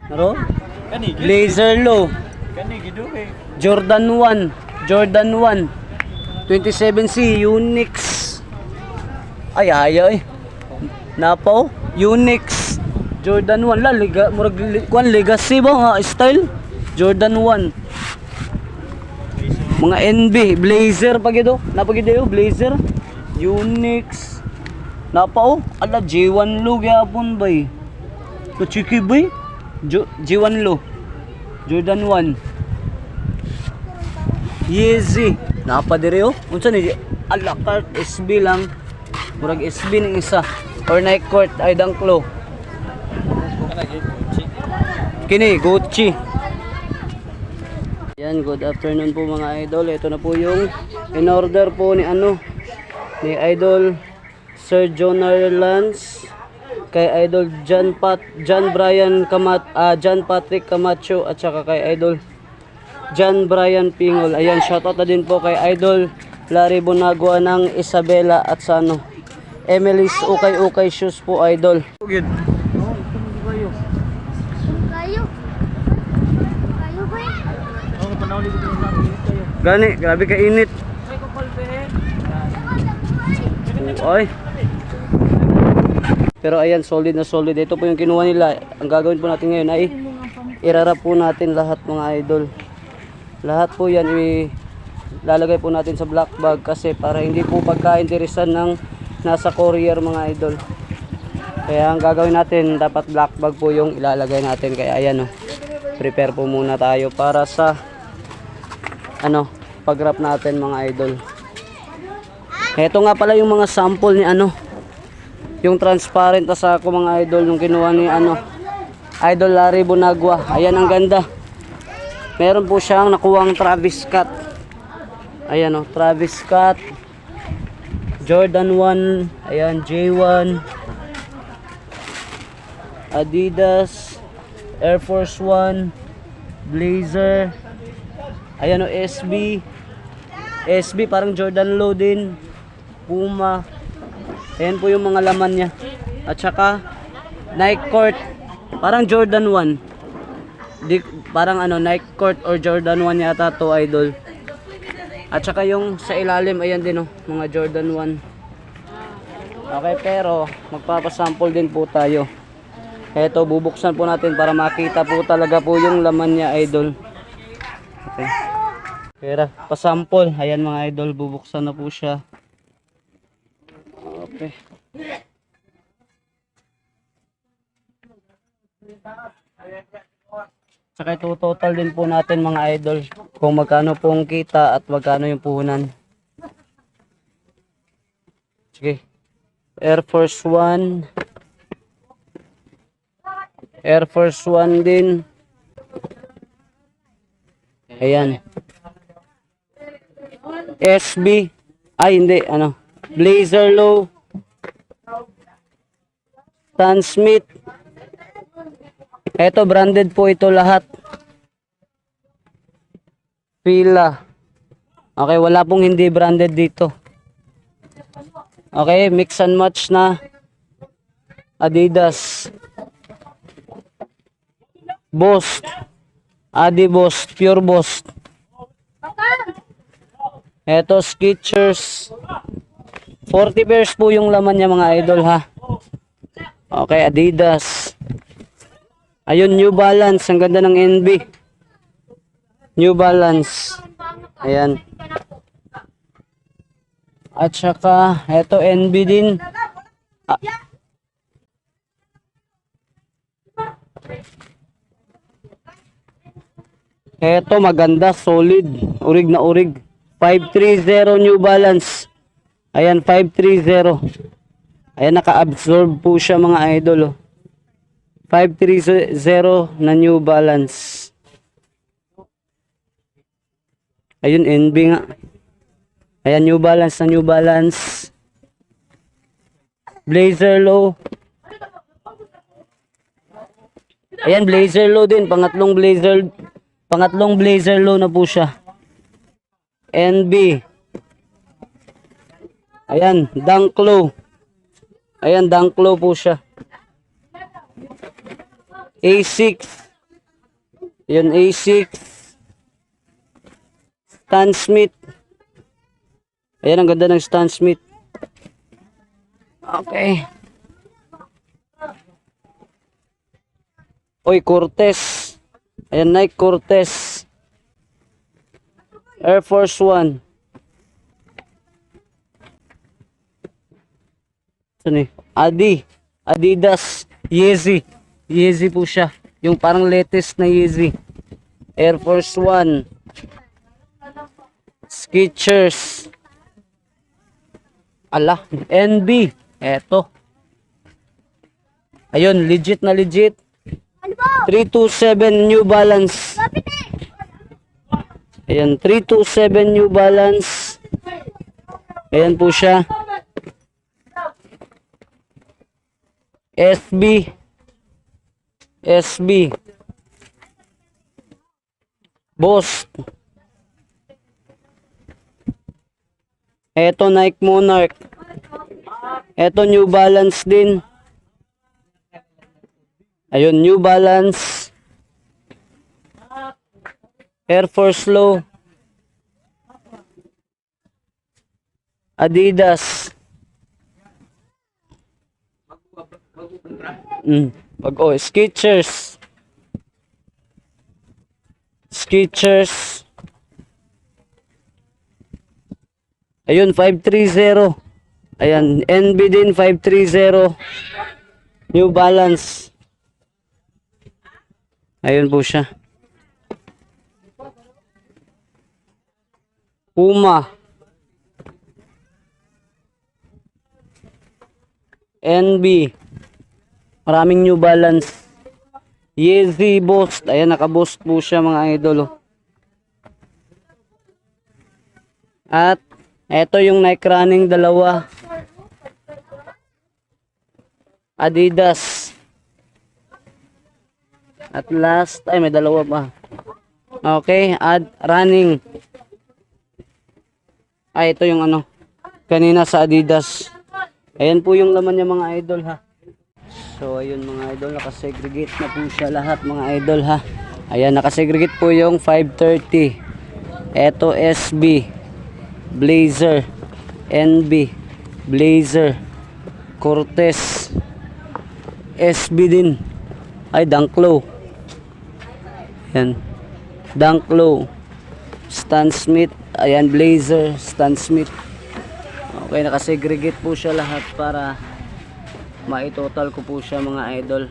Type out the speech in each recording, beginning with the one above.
Naro? Kani Blazer Low. Kani giduhe. Jordan 1. Jordan 1. 27C Unix. Ay ay. Napaw. Unix. Jordan 1 la murag kuan legacy ba nga style? Jordan 1. Mga NB, Blazer pa gido. Napagidayo Blazer. Unix. Napaw. Ala J1 Low gyapon bay. Kuchiki bay. J1 Low. Jordan 1. Yeezy. Napadiri oh. Unsa ni alakart SB lang. Murag SB ning isa. Or Nike Court ay Dunk Low. Kini Gucci. Yan, good afternoon po mga idol. Ito na po yung in order po ni ni Idol Sir Jonar Lance kay Idol John Patrick Camacho at saka kay Idol John Brian Pingol. Ayan, shoutout na din po kay Idol Larry Bonagua ng Isabela at sa Emily's Ukay Shoes po Idol. Gid. Kayo. Kayo ba? Ako panahon dito sa kayo. Gani, grabe ka init. Ay ko palpe. Ay. Pero ayan, solid na solid. Ito po yung kinuha nila. Ang gagawin po natin ngayon ay irarap po natin lahat mga idol. Lahat po yan ilalagay po natin sa black bag kasi para hindi po pagka-interesan ng nasa courier mga idol. Kaya ang gagawin natin, dapat black bag po yung ilalagay natin. Kaya ayan oh, prepare po muna tayo para sa pag-wrap natin mga idol. Ito nga pala yung mga sample ni yung transparent na sako mga idol nung kinuha ni Idol Larry Bonagua. Ayan ang ganda. Meron po siyang nakuwang Travis Scott. Ayan oh, Travis Scott. Jordan 1, ayan J1. Adidas, Air Force 1, Blazer. Ayan o SB. SB parang Jordan Low din. Puma. Ayan po yung mga laman niya. At saka Nike Court. Parang Jordan 1. Parang Nike Court or Jordan 1 yata to idol. At saka yung sa ilalim ayan din oh, mga Jordan 1. Okay, pero magpapasample din po tayo. Eto, bubuksan po natin para makita po talaga po yung laman niya idol. Okay. Pero pasample, ayan mga idol, bubuksan na po siya. Okay. Saka ito total din po natin mga idol kung magkano pong kita at magkano yung puhunan. Sige. Air Force 1. Air Force 1 din. Ayan. SB. Ay hindi, Blazer Low. Stan Smith. Ito branded po ito lahat. Fila. Okay, wala pong hindi branded dito. Okay, mix and match na. Adidas. Boss. Adi Boss, Pure Boss. Ito Skechers. 40 pairs po yung laman niya mga idol ha. Okay, Adidas. Ayun, New Balance. Ang ganda ng NB. New Balance. Ayan. At saka, eto NB din. Eto maganda, solid. Urig na urig. 530 New Balance. Ayan, 530. Ayan, naka-absorb po siya mga idol. 530 na New Balance. Ayun, NB nga. Ayan, New Balance na New Balance. Blazer Low. Ayan, Blazer Low din. Pangatlong Blazer Low na po siya. NB. Ayan, Dunk Low. Ayan, Dunk Low po siya. A6. Yun, A6. Stan Smith. Ayan, ang ganda ng Stan Smith. Okay. Oy, Cortez. Ayan, Nike Cortez. Air Force One. Saan eh? Adidas. Yeezy. Yeezy po siya. Yung parang latest na Yeezy. Air Force One. Skechers. Ala, NB. Eto. Ayun, legit na legit. 327 New Balance. Ayan, 327 New Balance. Ayan po siya. SB. Boss. Eto Nike Monarch. Eto New Balance din. Ayun, New Balance. Air Force Low. Adidas. Skechers. Ayun, 530. Ayan, NB din 530. New Balance. Ayun po siya. Puma. NB. Maraming New Balance. Yeezy Boss. Ayan, naka-Boss po siya mga idol. Oh. At eto yung Nike Running dalawa. Adidas. At last, ay may dalawa pa. Okay, running. Ay, ito yung ano, kanina sa Adidas. Ayan po yung laman niya mga idol ha. So ayun mga idol, nakasegregate na po siya lahat mga idol ha. Ayan, nakasegregate po yung 530. Eto SB, Blazer, NB, Blazer, Cortez, SB din. Ay, Dunk Low. Ayan, Dunk Low, Stan Smith. Ayan, Blazer, Stan Smith. Okay, nakasegregate po siya lahat para ma-total ko po siya mga idol.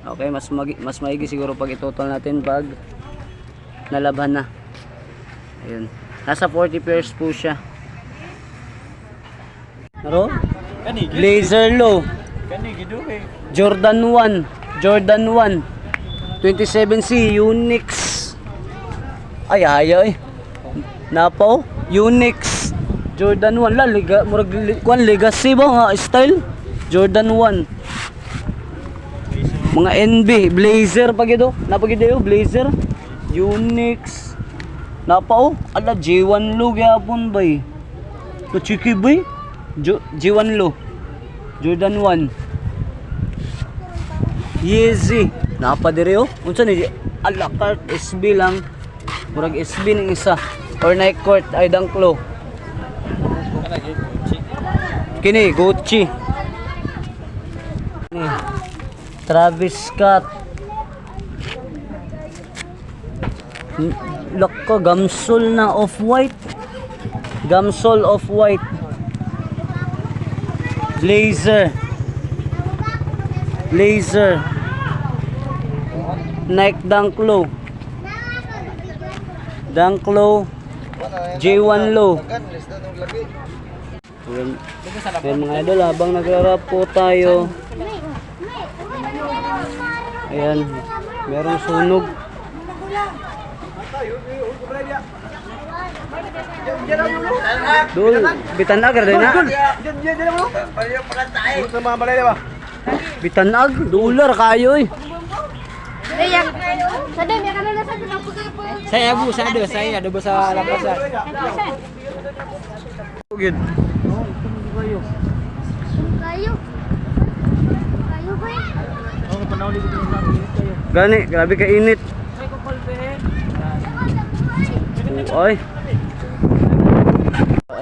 Okay, mas maigi siguro pag i-total natin pag nalabhan na. Ayun, nasa 40 pairs po siya. Naro? Blazer Low. Jordan 1 27C Unix. Ay napaw Unix Jordan 1 la murag legacy ba nga style. Jordan 1. Mga NB, Blazer pagido. Napagido Blazer. Unix. Napao, ala J1 Low gyapon bay. To chiki bay. J1 Low. Jordan 1. Yeezy. Napadire oh. Unsa ni ala cart SB lang. Murag SB ning isa. Or Nike Court ay Dunk Low. Kini Gucci. Travis Scott. Lako gamsol na off-white. Gamsol off-white. Blazer. Nike Dunk Low. J1 Low. Ayan mga idol, habang nagra-rap po tayo. Ayan, merong sunog. Dul, bitanag rin na. Bitanag, dular kayo eh. Saya bu, saya ada sa lampasan. Good. Kayo ba? Oh, panahon dito kayo. Gani, grabe ka init. Ay, Oy.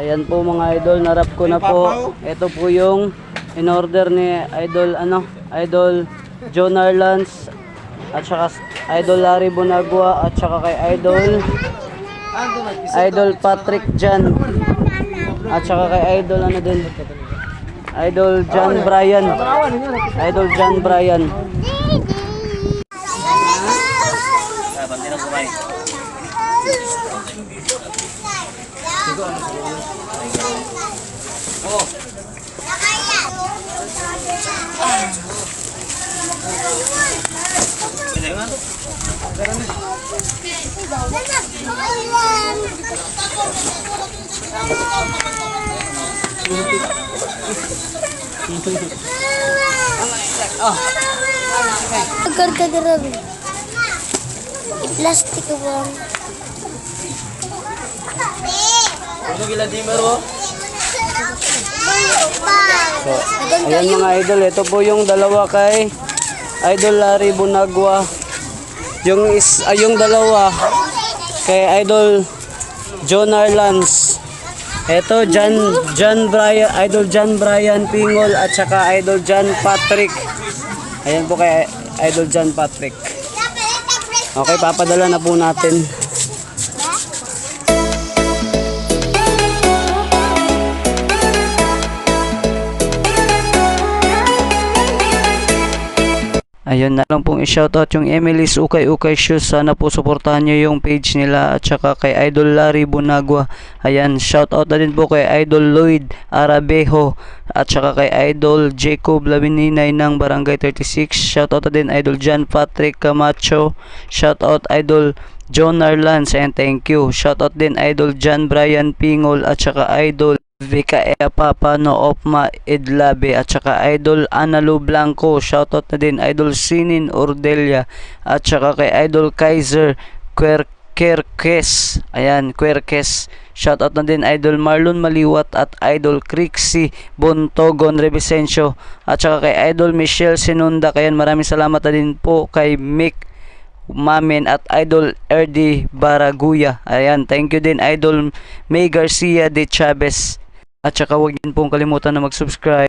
Ayan po mga idol, narap ko na po. Ito po yung in order ni Idol Idol John Arlans at saka Idol Larry Bonagua at saka kay Idol Patrick Jan at saka kay Idol din Idol John Bryan. Idol John Bryan. Agar ka darabi. Plastic ko ba? Ano gila di maro? So, ayan mga idol, ito po yung dalawa kay Idol Larry Bonagua. Yung dalawa kay Idol John Arlans. Ito John Bryan, Idol John Bryan Pingol at saka Idol John Patrick. Ayan po kay Idol John Patrick. Okay, papadala na po natin. Ayun na lang pong i-shoutout yung Emily's Ukay Ukay Shoes. Sana po suportahan nyo yung page nila at saka kay Idol Larry Bonagua. Ayan, shoutout na din po kay Idol Lloyd Arabejo at saka kay Idol Jacob Labininay ng Barangay 36. Shoutout na din Idol John Patrick Camacho. Shoutout Idol John Arlans and thank you. Shoutout din Idol John Bryan Pingol at saka Idol Vika Papa no Opma Idlabe at saka Idol Analu Blanco. Shoutout na din Idol Sinin Ordelia at saka kay Idol Kaiser Querques. Ayan, Querques. Shoutout na din Idol Marlon Maliwat at Idol Crixie Bontogon Revicencio at saka kay Idol Michelle Sinunda. Ayan, maraming salamat na din po kay Mick Mamin at Idol Erdi Baraguya. Ayan, thank you din Idol May Garcia de Chavez. At saka huwag din pong kalimutan na mag-subscribe